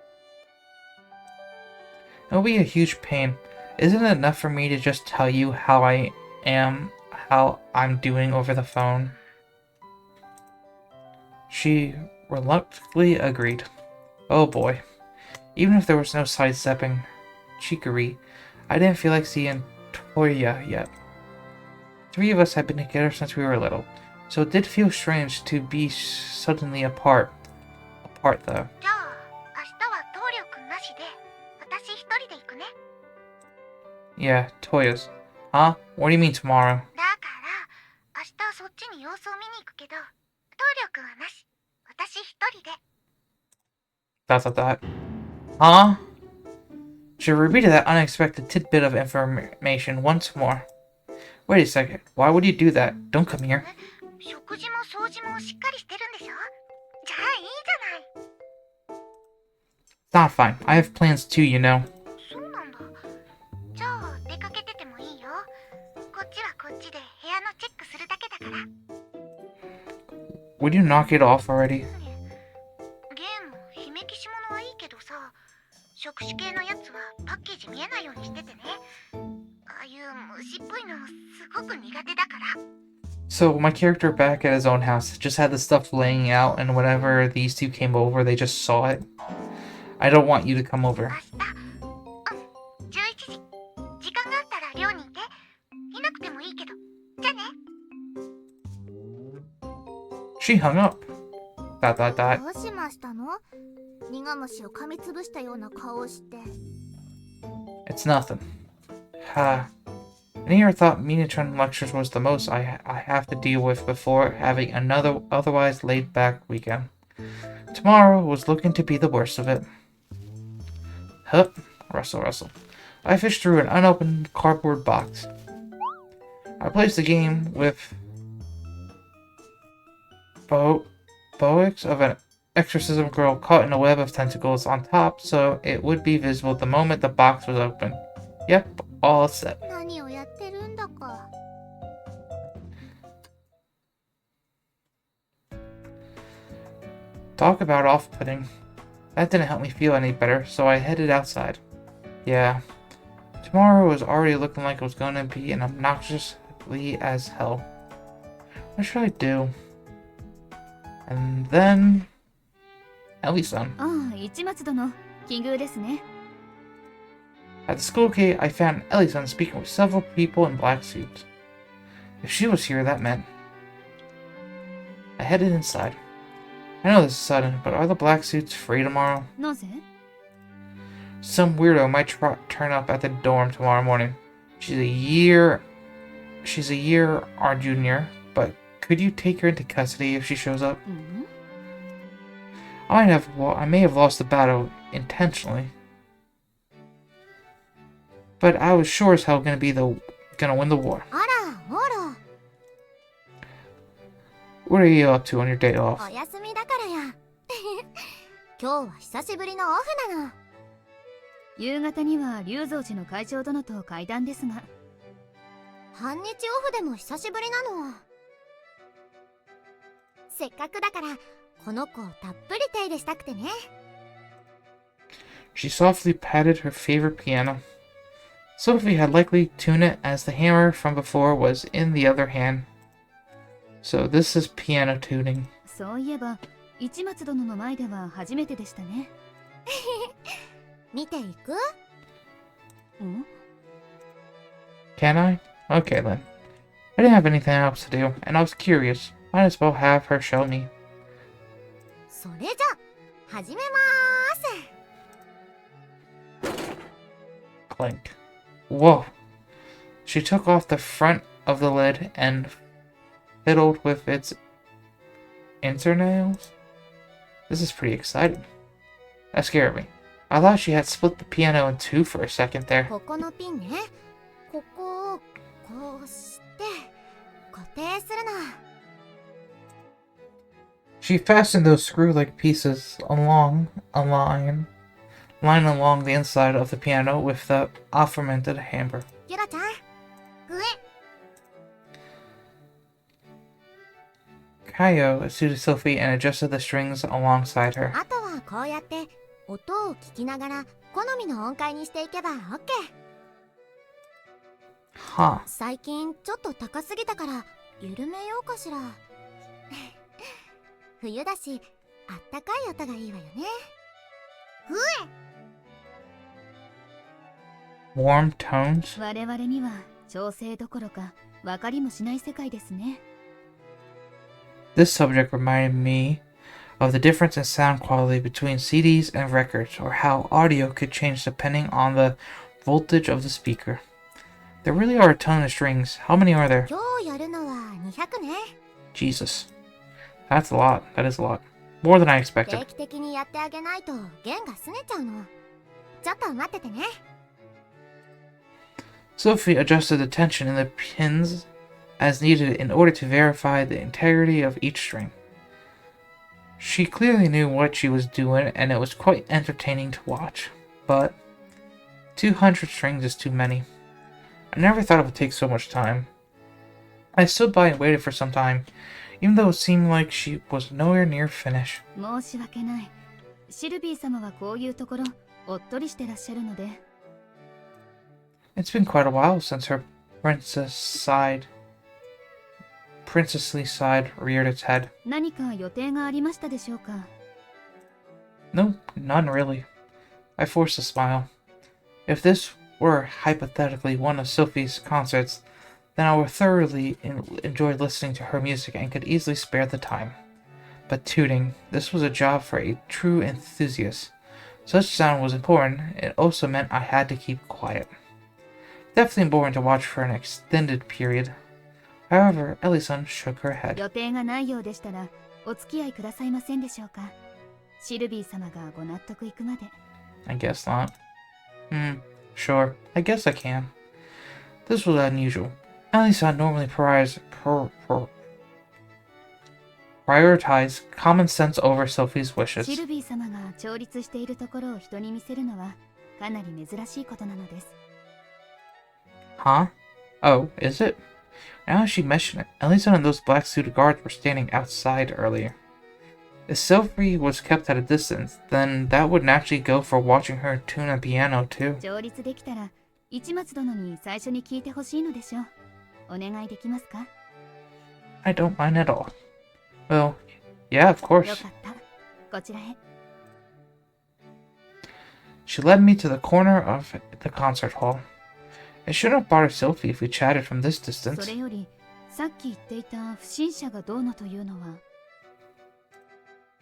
It'll be a huge pain. Isn't it enough for me to just tell you how I am, how I'm doing over the phone? She reluctantly agreed. Oh boy. Even if there was no sidestepping Chikuri, I didn't feel like seeing Toya yet. 3 of us had been together since we were little, so it did feel strange to be suddenly apart. Apart though. じゃあ、明日は棟梁くんなしで、私一人で行くね。 Yeah, Toya's. Huh? What do you mean tomorrow? だから明日そっちに様子を見に行くけど、棟梁くんはなし。私一人で。 ... Huh? She repeated that unexpected tidbit of information once more. Wait a second. Why would you do that? Don't come here. 食事も掃除もしっかりしてるんでしょ？じゃあいいじゃない。 It's not fine. I have plans too, you know. そうなんだ。じゃあ出かけててもいいよ。こっちはこっちで部屋のチェックするだけだから。 Would you knock it off already? ゲーム、姫消し物はいいけどさ、触手系のやつはパッケージ見えないようにしててね。ああいう虫っぽいのすごく苦手だから。 So, my character back at his own house just had the stuff laying out, and whenever these two came over, they just saw it. I don't want you to come 明 over. 日、11時。時間があったら寮にいて。いなくてもいいけど。じゃあね。 She hung up. ... どうしましたの？苦虫を噛みつぶしたような顔をして。 It's nothing. Any I thought Minitron lectures was the most I have to deal with before having another otherwise laid-back weekend. Tomorrow was looking to be the worst of it. Hup, rustle, rustle. I fished through an unopened cardboard box. I placed the game with Boix of an exorcism girl caught in a web of tentacles on top, so it would be visible the moment the box was open. Yep, all set. 何をやってるんだか。Talk about off-putting. That didn't help me feel any better, so I headed outside. Yeah, tomorrow was already looking like it was going to be an obnoxiously as hell. What should I do? And then... Ellie-san. ああ、市松殿、奇遇ですね。 At the school gate, I found Ellie-san speaking with several people in black suits. If she was here, that meant... I headed inside. I know this is sudden, but are the black suits free tomorrow? なぜ？ Some weirdo might turn up at the dorm tomorrow morning. She's a year our junior, but could you take her into custody if she shows up? うん？ I may have lost the battle intentionally, but I was sure as hell gonna win the war. あら、ほら。 What are you up to on your day off? お休みだからや。今日は久しぶりのオフなの。夕方には龍蔵寺の会長殿と会談ですが。半日オフでも久しぶりなの。せっかくだからこの子をたっぷり手入れしたくてね。 She softly patted her favorite piano. Sylvie had likely tuned it as the hammer from before was in the other hand. So this is piano tuning. そういえば市松殿の前では初めてでしたね。見ていく？ん？ Can I? Okay then. I didn't have anything else to do, and I was curious. Might as well have her show me. それじゃ始めまーす。 Clink. Whoa. She took off the front of the lid and fiddled with its internails. This is pretty exciting. That scared me. I thought she had split the piano in two for a second there. ここのピンね。ここをこうして固定するの。 She fastened those screw-like pieces along a line along the inside of the piano with the aforementioned hammer. ギュラちゃん、上。 Kaio suited Sylvie and adjusted the strings alongside her. あとはこうやって音を聞きながら好みの音階にしていけば OK。 Huh. 最近ちょっと高すぎたから緩めようかしら。冬だしあったかい音がいいわよね。 Warm tones? 我々には調整どころか分かりもしない世界ですね。 This subject reminded me of the difference in sound quality between CDs and records, or how audio could change depending on the voltage of the speaker. There really are a ton of strings. How many are there? 今日やるのは200ね。 Jesus. That's a lot. That is a lot. More than I 定 expected. 期的にやってあげないと弦が拗ねちゃうの。ちょっと待っててね。 Sophie adjusted the tension in the pins as needed in order to verify the integrity of each string. She clearly knew what she was doing, and it was quite entertaining to watch. But 200 strings is too many. I never thought it would take so much time. I stood by and waited for some time, even though it seemed like she was nowhere near finished. 申し訳ない。シルビー様はこういうところおっとりしてらっしゃるので。 It's been quite a while since her princessly side reared its head. 何か予定がありましたでしょうか？ No, none really. I forced a smile. If this were hypothetically one of Sophie's concerts, then I would thoroughly enjoy listening to her music and could easily spare the time. But tuning, this was a job for a true enthusiast. Such sound was important. It also meant I had to keep quiet. definitely boring to watch for an extended period. However, Ellie-san shook her head. 予定がないようでしたらお付き合いくださいませんでしょうか。シルビー様がご納得いくまで。 I guess not. Sure. I guess I can. This was unusual. Ellie-san normally prioritize common sense over Sylvie's シ wishes. ルビー様が調律しているところを人に見せるのはかなり珍しいことなのです。 Huh? Oh, is it? Now that she mentioned it, Ellie-san and those black-suited guards were standing outside earlier. If Sylvie was kept at a distance, then that would naturally go for watching her tune a piano too. 調律できたら市松殿に最初に聞いてほしいのでしょう。お願いできますか？ I don't mind at all. Well, yeah, of よ course. かった。こちらへ。 She led me to the corner of the concert hall. It shouldn't have bothered Sylvie if we chatted from this そ distance. れよりさっき言っていた不審者がどうのというのは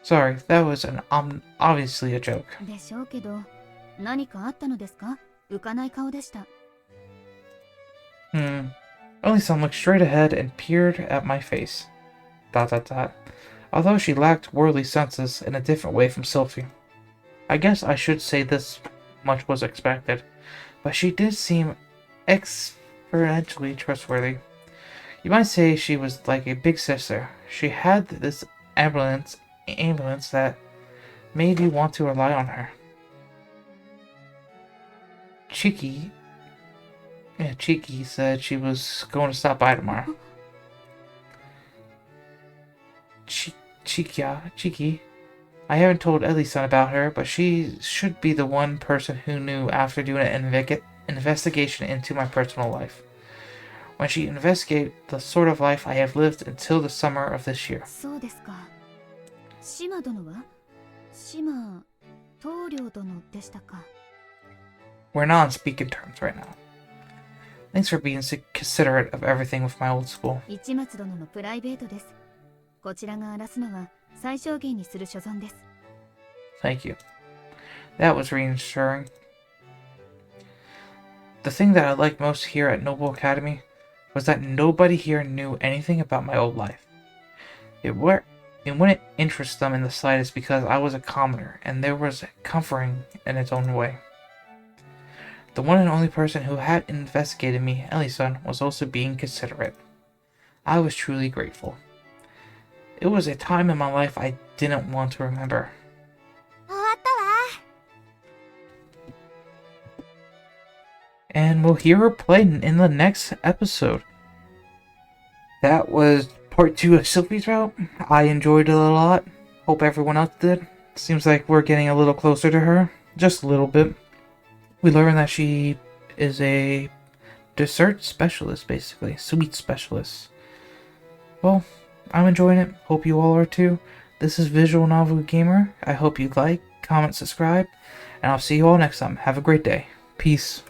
Sorry, that was obviously a joke. でしょうけど何かあったのですか？浮かない顔でした。 Ellie-san looked straight ahead and peered at my face. ... Although she lacked worldly senses in a different way from Sylvie. I guess I should say this much was expected, but she did seem exponentially trustworthy. You might say she was like a big sister. She had this ambulance that made you want to rely on her. Cheeky said she was going to stop by tomorrow. Cheeky. I haven't told Ellie-san about her, but she should be the one person who knew after doing an investigation into my personal life. When she investigated the sort of life I have lived until the summer of this year. そうですか。島殿は島棟梁殿でしたか。 We're not on speaking terms right now. Thanks for being so considerate of everything with my old school. 市松殿のプライベートです。こちらが荒らすのは最小限にする所存です。 Thank you. That was reassuring. The thing that I liked most here at Noble Academy was that nobody here knew anything about my old life. It wouldn't interest them in the slightest because I was a commoner, and there was comforting in its own way. The one and only person who had investigated me, Ellie-san, was also being considerate. I was truly grateful. It was a time in my life I didn't want to remember. 終わったわ。 And we'll hear her play in the next episode. That was part 2 of Sylvie's route. I enjoyed it a lot. Hope everyone else did. Seems like we're getting a little closer to her. Just a little bit. We learned that she is a dessert specialist, basically. Sweet specialist. Well, I'm enjoying it. Hope you all are too. This is Visual Novel Gamer. I hope you like, comment, subscribe, and I'll see you all next time. Have a great day. Peace.